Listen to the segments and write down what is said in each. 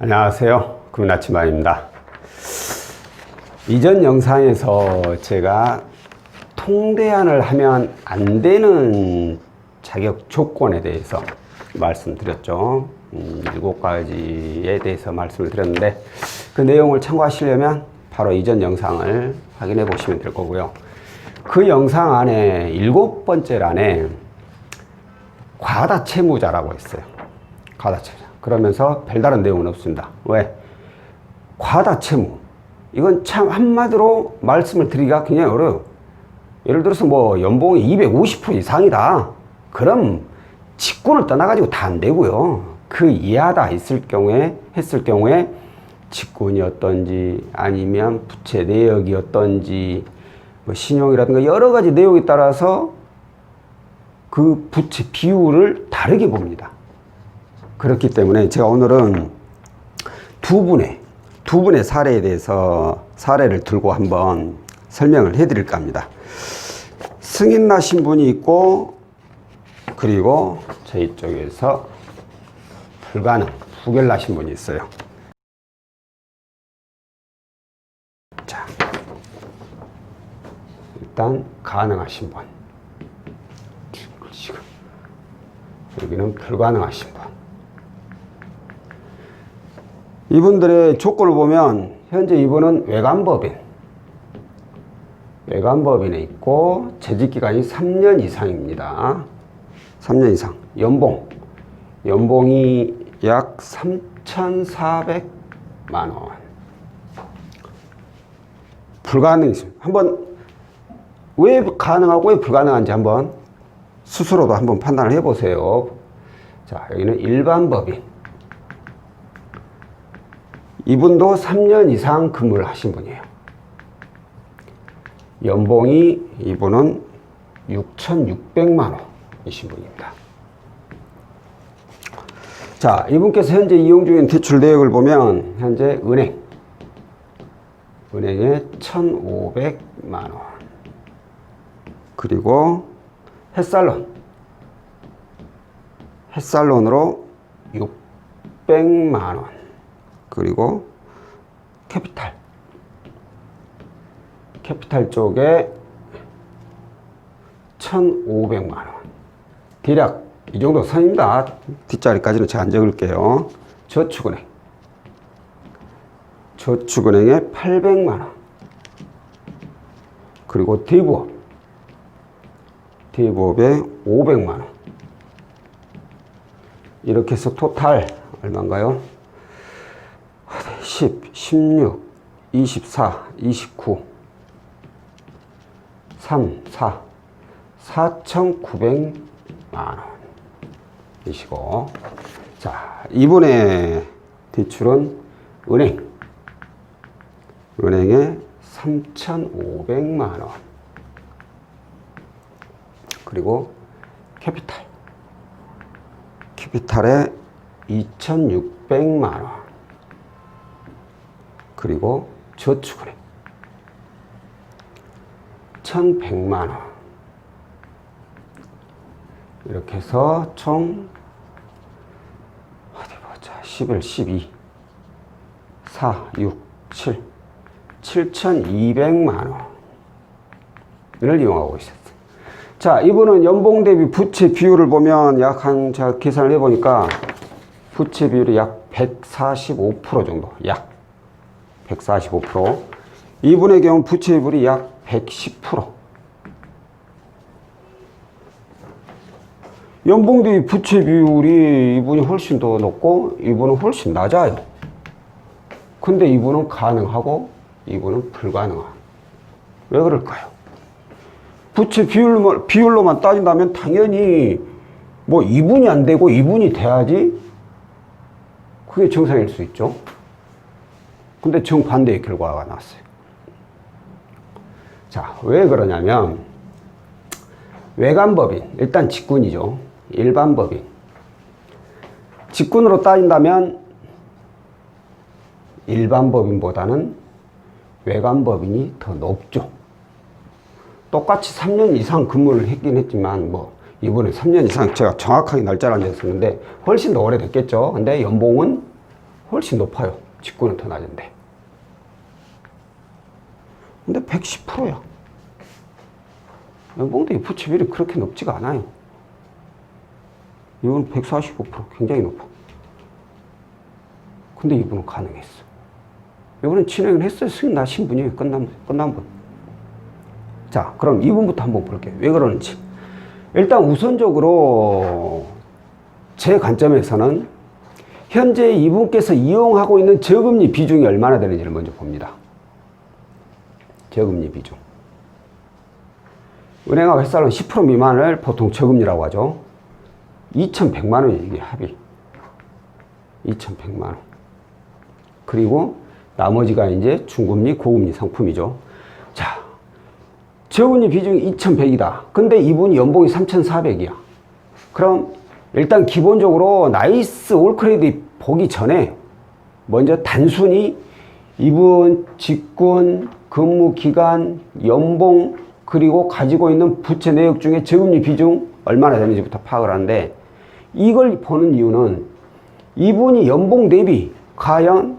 안녕하세요. 금나치마입니다. 이전 영상에서 제가 통대안을 하면 안 되는 자격 조건에 대해서 말씀드렸죠. 7가지에 대해서 말씀을 드렸는데 그 내용을 참고하시려면 바로 이전 영상을 확인해 보시면 될 거고요. 그 영상 안에 7번째 란에 과다채무자라고 있어요. 과다채무자. 그러면서 별다른 내용은 없습니다. 왜? 과다채무. 이건 참 한마디로 말씀을 드리기가 굉장히 어려워요. 예를 들어서 뭐 연봉이 250% 이상이다. 그럼 직군을 떠나가지고 다 안 되고요. 그 이하다 했을 경우에 직군이 어떤지 아니면 부채 내역이 어떤지 뭐 신용이라든가 여러 가지 내용에 따라서 그 부채 비율을 다르게 봅니다. 그렇기 때문에 제가 오늘은 두 분의 사례에 대해서 사례를 들고 한번 설명을 해드릴까 합니다. 승인 나신 분이 있고 그리고 저희 쪽에서 불가능, 부결 나신 분이 있어요. 자, 일단 가능하신 분. 지금 여기는 불가능하신 분. 이분들의 조건을 보면 현재 이분은 외관법인에 있고 재직기간이 3년 이상입니다. 3년 이상. 연봉이 약 3,400만 원. 불가능이죠. 한번 왜 가능하고 왜 불가능한지 한번 스스로도 한번 판단을 해보세요. 자, 여기는 일반법인. 이분도 3년 이상 근무를 하신 분이에요. 연봉이 이분은 6,600만 원이신 분입니다. 자, 이분께서 현재 이용 중인 대출 내역을 보면 현재 은행에 1,500만 원, 그리고 햇살론으로 600만 원, 그리고 캐피탈 쪽에 1,500만 원. 대략 이 정도 선입니다. 뒷자리까지는 제가 안 적을게요. 저축은행에 800만 원. 그리고 대부업에 500만 원. 이렇게 해서 토탈 얼마인가요? 10, 16, 24, 29, 3, 4, 4,900만 원이시고, 자, 이분의 대출은 은행에 3,500만 원, 그리고 캐피탈에 2,600만 원, 그리고 저축은행 1,100만 원. 이렇게 해서 총 11, 12, 4, 6, 7, 7,200만 원을 이용하고 있었어요. 자, 이분은 연봉 대비 부채 비율을 보면 제가 계산을 해보니까 부채 비율이 약 145% 정도, 약 145%. 이분의 경우 부채 비율이 약 110%. 연봉 대비 부채 비율이 이분이 훨씬 더 높고 이분은 훨씬 낮아요. 근데 이분은 가능하고 이분은 불가능한. 왜 그럴까요? 부채 비율로만 따진다면 당연히 뭐 2분이 안 되고 2분이 돼야지 그게 정상일 수 있죠. 근데 정반대의 결과가 나왔어요. 자, 왜 그러냐면 외관법인, 일단 직군이죠. 일반법인. 직군으로 따진다면 일반법인보다는 외관법인이 더 높죠. 똑같이 3년 이상 근무를 했긴 했지만 뭐 이번에 3년 이상 제가 정확하게 날짜를 안 냈었는데 훨씬 더 오래됐겠죠. 근데 연봉은 훨씬 높아요. 직구는 더 낮은데. 근데 110%야. 연봉대비 부채 비율이 그렇게 높지가 않아요. 이건 145%, 굉장히 높아. 근데 이분은 가능했어. 이번엔 진행을 했어요. 수익 나신 분이에요. 끝난 분. 자, 그럼 이분부터 한번 볼게요. 왜 그러는지. 일단 우선적으로 제 관점에서는 현재 이분께서 이용하고 있는 저금리 비중이 얼마나 되는지를 먼저 봅니다. 저금리 비중. 은행하고 햇살은 10% 미만을 보통 저금리라고 하죠. 2,100만 원이 이게 합의. 2,100만 원. 그리고 나머지가 이제 중금리, 고금리 상품이죠. 자, 저금리 비중이 2,100이다. 근데 이분이 연봉이 3,400이야. 그럼 일단 기본적으로 나이스 올 크레딧 보기 전에 먼저 단순히 이분 직군, 근무 기간, 연봉, 그리고 가지고 있는 부채 내역 중에 저금리 비중 얼마나 되는지부터 파악을 하는데, 이걸 보는 이유는 이분이 연봉 대비 과연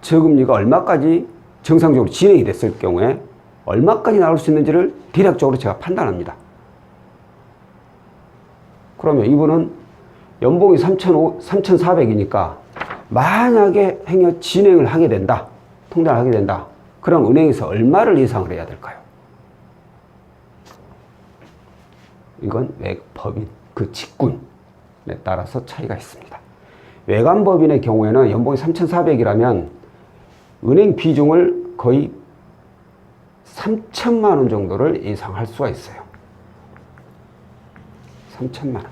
저금리가 얼마까지 정상적으로 진행이 됐을 경우에 얼마까지 나올 수 있는지를 대략적으로 제가 판단합니다. 그러면 이분은 연봉이 3,400이니까 만약에 행여 진행을 하게 된다, 통장을 하게 된다, 그럼 은행에서 얼마를 예상을 해야 될까요? 이건 법인, 그 직군에 따라서 차이가 있습니다. 외관법인의 경우에는 연봉이 3,400이라면 은행 비중을 거의 3천만 원 정도를 예상할 수가 있어요. 3천만 원.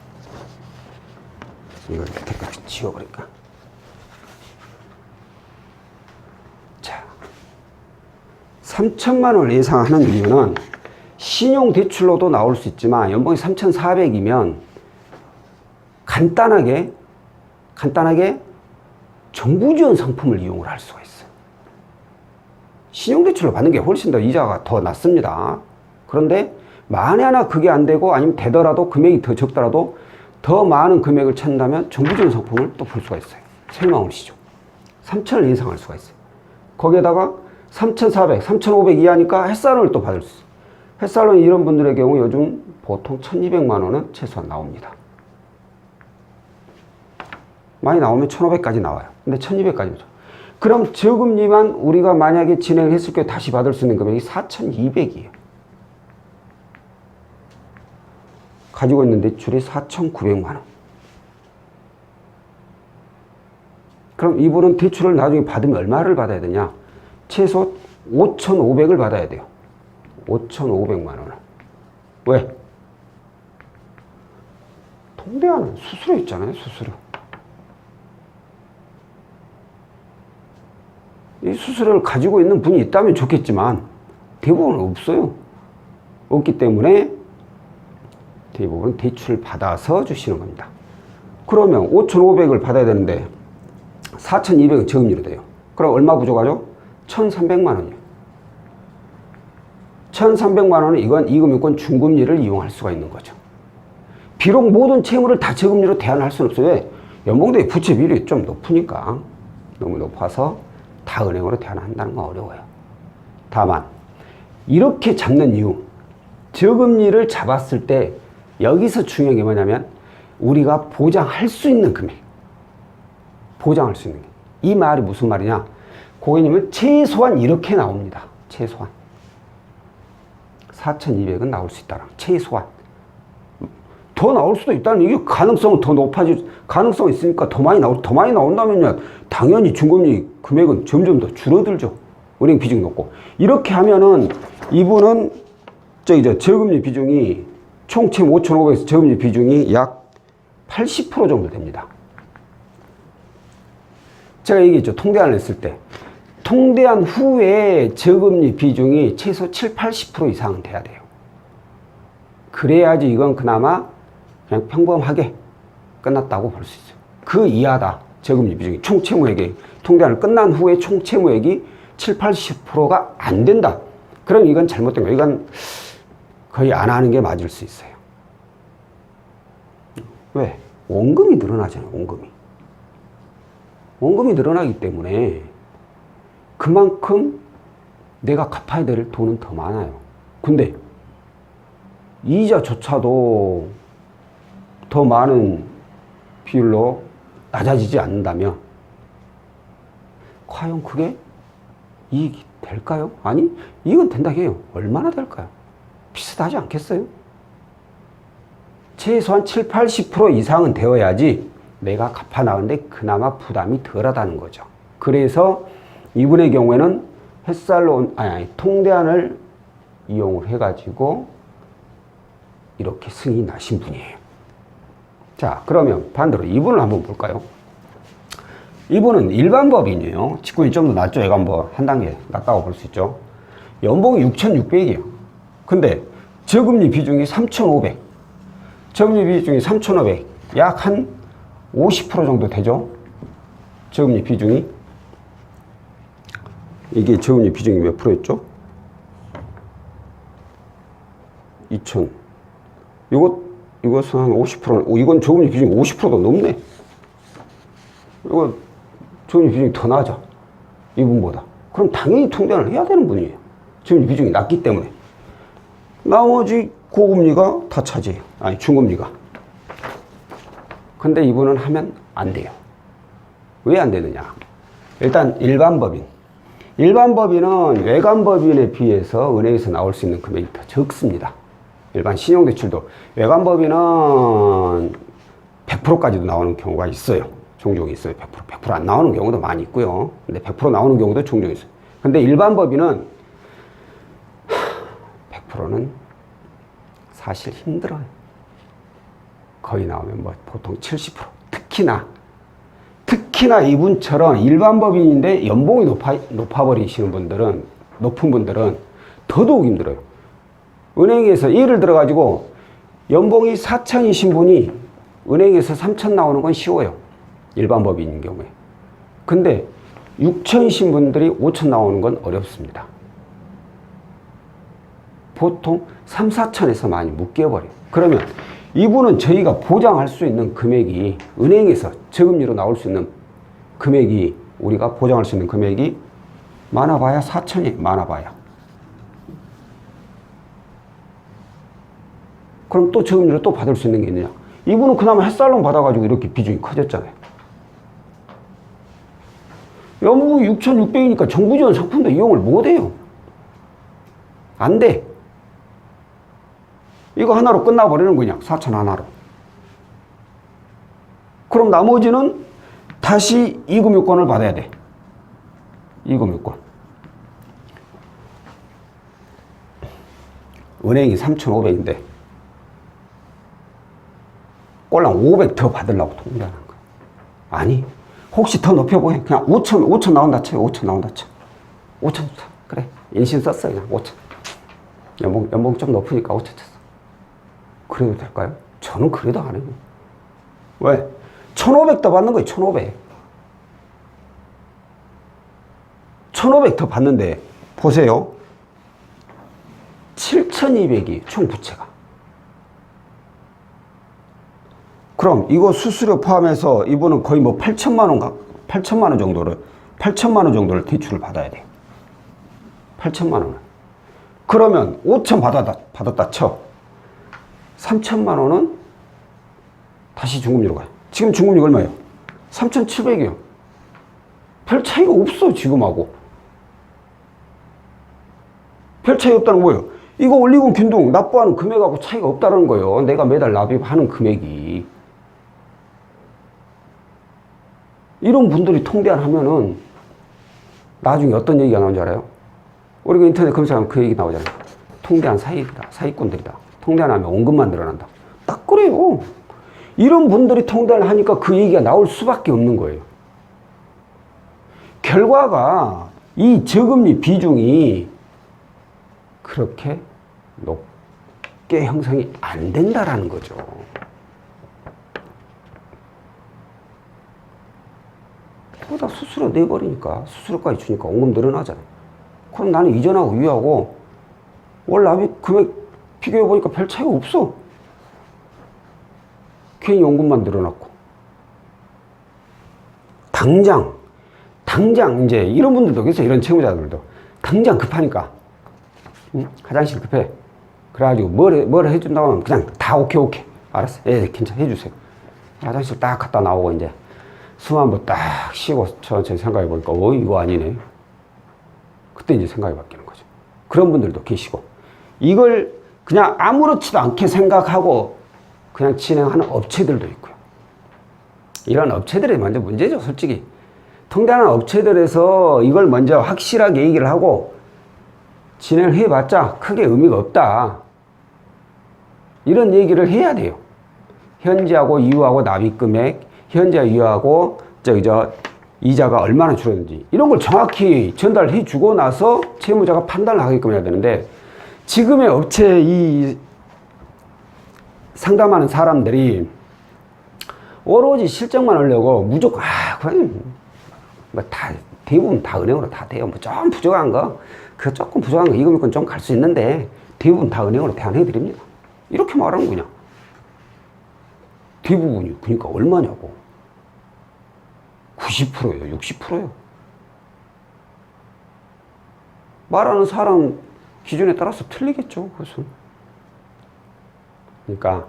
이걸 이렇게 지워버릴까? 자, 3천만 원을 예상하는 이유는 신용대출로도 나올 수 있지만 연봉이 3,400이면 간단하게 정부 지원 상품을 이용을 할 수가 있어요. 신용대출로 받는 게 훨씬 더 이자가 더 낮습니다. 그런데 만에 하나 그게 안 되고 아니면 되더라도 금액이 더 적더라도 더 많은 금액을 찾는다면 정부 지원 상품을 또 볼 수가 있어요. 새마을시죠. 3천을 예상할 수가 있어요. 거기에다가 3,400, 3,500 이하니까 햇살론을 또 받을 수 있어요. 햇살론 이런 분들의 경우 요즘 보통 1,200만 원은 최소한 나옵니다. 많이 나오면 1,500까지 나와요. 근데 1,200까지죠. 그럼 저금리만 우리가 만약에 진행을 했을 때 다시 받을 수 있는 금액이 4,200이에요. 가지고 있는 대출이 4,900만 원. 그럼 이분은 대출을 나중에 받으면 얼마를 받아야 되냐? 최소 5,500을 받아야 돼요. 5,500만 원. 왜? 통대하는 수수료 있잖아요, 수수료. 이 수수료를 가지고 있는 분이 있다면 좋겠지만 대부분은 없어요. 없기 때문에 대부분 대출을 받아서 주시는 겁니다. 그러면 5,500을 받아야 되는데 4,200은 저금리로 돼요. 그럼 얼마 부족하죠? 1,300만 원이에요. 1,300만 원은 이건 이금융권 중금리를 이용할 수가 있는 거죠. 비록 모든 채무를 다 저금리로 대안할 수는 없어요. 왜? 연봉대비 부채 비율이 좀 높으니까. 너무 높아서 다 은행으로 대안한다는 건 어려워요. 다만 이렇게 잡는 이유, 저금리를 잡았을 때 여기서 중요한 게 뭐냐면 우리가 보장할 수 있는 금액, 보장할 수 있는 게. 이 말이 무슨 말이냐? 고객님은 최소한 이렇게 나옵니다. 최소한 4,200은 나올 수 있다라. 최소한 더 나올 수도 있다는 이게 가능성은 더 높아질 가능성이 있으니까 더 많이 나온다면요 당연히 중금리 금액은 점점 더 줄어들죠. 은행 비중이 높고. 이렇게 하면은 이분은 저금리 비중이 총 채무 5,500에서 저금리 비중이 약 80% 정도 됩니다. 제가 얘기했죠. 통대안을 했을 때 통대안 후에 저금리 비중이 최소 7, 80% 이상은 돼야 돼요. 그래야지 이건 그나마 그냥 평범하게 끝났다고 볼 수 있어요. 그 이하다. 저금리 비중이 총 채무액이 통대안을 끝난 후에 총 채무액이 7, 80%가 안 된다. 그럼 이건 잘못된 거예요. 이건 거의 안 하는 게 맞을 수 있어요. 왜? 원금이 늘어나잖아요. 원금이 늘어나기 때문에 그만큼 내가 갚아야 될 돈은 더 많아요. 근데 이자조차도 더 많은 비율로 낮아지지 않는다면 과연 그게 이익이 될까요? 아니, 이익은 된다 해요. 얼마나 될까요? 비슷하지 않겠어요? 최소한 7, 80% 이상은 되어야지 내가 갚아 나가는데 그나마 부담이 덜하다는 거죠. 그래서 이분의 경우에는 햇살로 통대안을 이용을 해가지고 이렇게 승이 나신 분이에요. 자, 그러면 반대로 이분을 한번 볼까요? 이분은 일반 법인이에요. 직군이 좀 더 낮죠. 얘가 한번 한 단계 낮다고 볼 수 있죠. 연봉이 6,600이에요. 근데 저금리 비중이 3,500. 저금리 비중이 3,500. 약 한 50% 정도 되죠. 저금리 비중이. 이게 저금리 비중이 몇 프로였죠? 2,000. 이것은 한 50%. 이건 저금리 비중이 50%도 넘네. 이거 저금리 비중이 더 낮아. 이분보다. 그럼 당연히 통장을 해야 되는 분이에요. 저금리 비중이 낮기 때문에. 나머지 고금리가 다 차지해요. 아니, 중금리가. 근데 이분은 하면 안 돼요. 왜 안 되느냐? 일단 일반 법인. 일반 법인은 외관 법인에 비해서 은행에서 나올 수 있는 금액이 더 적습니다. 일반 신용대출도 외관 법인은 100%까지도 나오는 경우가 있어요. 종종 있어요. 100% 안 나오는 경우도 많이 있고요. 근데 100% 나오는 경우도 종종 있어요. 근데 일반 법인은 100%는 사실 힘들어요. 거의 나오면 뭐 보통 70%. 특히나 이분처럼 일반 법인인데 연봉이 높아버리시는 분들은, 높은 분들은 더더욱 힘들어요. 은행에서 예를 들어가지고 연봉이 4천이신 분이 은행에서 3천 나오는 건 쉬워요. 일반 법인인 경우에. 근데 6천이신 분들이 5천 나오는 건 어렵습니다. 보통 3, 4천에서 많이 묶여버려요. 그러면 이분은 저희가 보장할 수 있는 금액이, 은행에서 저금리로 나올 수 있는 금액이, 우리가 보장할 수 있는 금액이 많아봐야 4천이에요. 많아봐야. 그럼 또 저금리로 또 받을 수 있는 게 있느냐? 이분은 그나마 햇살론 받아가지고 이렇게 비중이 커졌잖아요. 연봉이 6,600이니까 정부 지원 상품도 이용을 못해요. 안 돼. 이거 하나로 끝나버리는 거냐? 4천 하나로. 그럼 나머지는 다시 이금융권을 받아야 돼. 이금융권. 은행이 3,500인데 꼴랑 500 더 받으려고 통장하는 거야. 아니, 혹시 더 높여보게. 그냥 5천 나온다 쳐. 5천 나온다 쳐. 5천 그래. 인신 썼어. 그냥 5천. 연봉 좀 높으니까 5천 쳤어. 그래도 될까요? 저는 그래도 안 해요. 왜? 1,500 더 받는 거예요. 1,500. 1,500 더 받는데 보세요. 7,200이 총 부채가. 그럼 이거 수수료 포함해서 이분은 거의 뭐 8천만 원 정도를 대출을 받아야 돼요. 8천만 원을. 그러면 5천 받았다 쳐. 3천만 원은 다시 중금리로 가요. 지금 중금리 얼마예요? 3,700이요. 별 차이가 없어, 지금하고. 별 차이 없다는 거예요. 이거 원리금 균등 납부하는 금액하고 차이가 없다는 거예요. 내가 매달 납입하는 금액이. 이런 분들이 통대안 하면은 나중에 어떤 얘기가 나오는지 알아요? 우리가 인터넷 검색하면 그 얘기 나오잖아요. 통대안 사기꾼들이다. 통대안하면 원금만 늘어난다. 딱 그래요. 이런 분들이 통대안을 하니까 그 얘기가 나올 수밖에 없는 거예요. 결과가 이 저금리 비중이 그렇게 높게 형성이 안 된다라는 거죠. 거기다 수수료 내버리니까, 수수료까지 주니까 원금 늘어나잖아요. 그럼 나는 이전하고 이후하고 월 납입 금액 비교해보니까 별 차이가 없어. 괜히 원금만 늘어났고. 당장 이제 이런 분들도 계세요. 이런 채무자들도 당장 급하니까 화장실 급해. 그래가지고 뭘 해준다고 하면 그냥 다 오케이 알았어. 예, 괜찮아 해주세요. 화장실 딱 갔다 나오고 이제 숨 한번 딱 쉬고 천천히 생각해 보니까 이거 아니네. 그때 이제 생각이 바뀌는 거죠. 그런 분들도 계시고 이걸 그냥 아무렇지도 않게 생각하고 그냥 진행하는 업체들도 있고요. 이런 업체들이 먼저 문제죠, 솔직히. 통대하는 업체들에서 이걸 먼저 확실하게 얘기를 하고 진행을 해봤자 크게 의미가 없다. 이런 얘기를 해야 돼요. 현재하고 이후하고 납입금액, 현재 이후하고 이자가 얼마나 줄었는지 이런 걸 정확히 전달해 주고 나서 채무자가 판단을 하게끔 해야 되는데 지금의 업체 이 상담하는 사람들이 오로지 실적만 하려고 무조건 그냥 대부분 다 은행으로 다 돼요. 뭐 좀 부족한 거, 조금 부족한 거 이거면 좀 갈 수 있는데 대부분 다 은행으로 대안해 드립니다. 이렇게 말하는 거냐? 대부분이 그러니까 얼마냐고? 90%예요, 60%예요. 말하는 사람 기준에 따라서 틀리겠죠, 그것은. 그러니까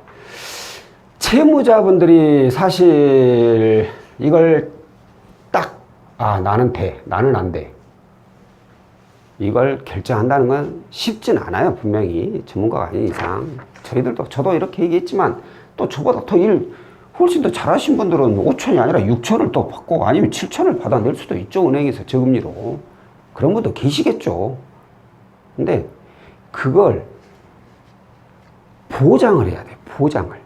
채무자분들이 사실 이걸 딱 나는 돼, 나는 안 돼. 이걸 결정한다는 건 쉽진 않아요. 분명히 전문가가 아닌 이상. 저도 이렇게 얘기했지만 또 저보다 더 훨씬 더 잘하신 분들은 5천이 아니라 6천을 또 받고 아니면 7천을 받아낼 수도 있죠. 은행에서 저금리로. 그런 분도 계시겠죠. 근데 그걸 보장을 해야 돼. 보장을.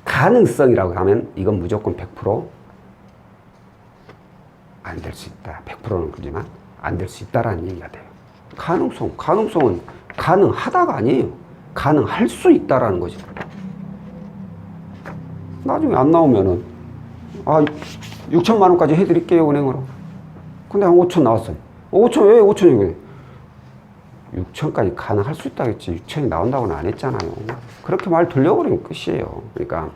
가능성이라고 하면 이건 무조건 100% 안 될 수 있다. 100%는 그렇지만 안 될 수 있다라는 얘기가 돼요. 가능성은 가능하다가 아니에요. 가능할 수 있다라는 거죠. 나중에 안 나오면은 6천만 원까지 해드릴게요 은행으로. 근데 한 5천 나왔어요. 5천 왜 5천이고 6천까지 가능할 수 있다겠지. 6천이 나온다고는 안 했잖아요. 그렇게 말 돌려버리면 끝이에요. 그러니까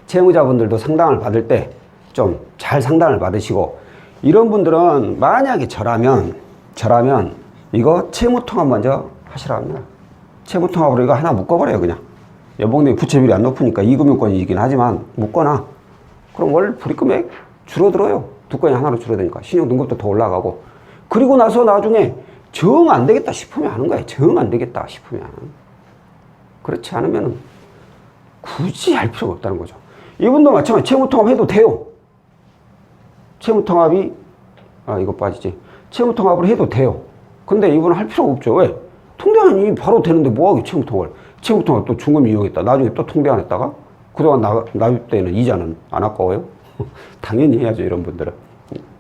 채무자분들도 상담을 받을 때 좀 잘 상담을 받으시고 이런 분들은 만약에 저라면 이거 채무통합 먼저 하시라 합니다. 채무통합으로 이거 하나 묶어버려요. 그냥 연봉 대비 부채비율이 안 높으니까 이금융권이긴 하지만 묶거나 그럼 월 불입금액 줄어들어요. 두 건이 하나로 줄어드니까 신용등급도 더 올라가고 그리고 나서 나중에 정 안 되겠다 싶으면 하는 거예요. 정 안 되겠다 싶으면. 그렇지 않으면 굳이 할 필요가 없다는 거죠. 이분도 마찬가지 채무통합 해도 돼요. 채무통합이 이거 빠지지. 채무통합을 해도 돼요. 근데 이분은 할 필요가 없죠. 왜? 통대안이 바로 되는데 뭐하게 채무통합 또 중금 이용했다. 나중에 또 통대안 했다가 그동안 납입 때는 이자는 안 아까워요? 당연히 해야죠. 이런 분들은.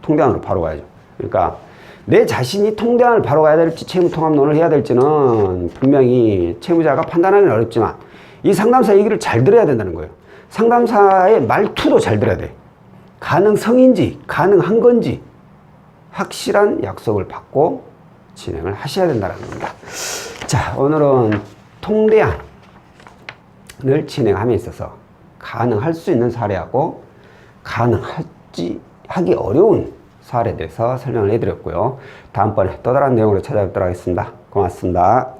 통대안으로 바로 가야죠. 그러니까 내 자신이 통대안을 바로 가야 될지 채무통합론을 해야 될지는 분명히 채무자가 판단하기는 어렵지만 이 상담사 얘기를 잘 들어야 된다는 거예요. 상담사의 말투도 잘 들어야 돼. 가능성인지 가능한 건지 확실한 약속을 받고 진행을 하셔야 된다는 겁니다. 자, 오늘은 통대안을 진행함에 있어서 가능할 수 있는 사례하고 하기 어려운 사례에 대해서 설명을 해드렸고요. 다음번에 또 다른 내용으로 찾아뵙도록 하겠습니다. 고맙습니다.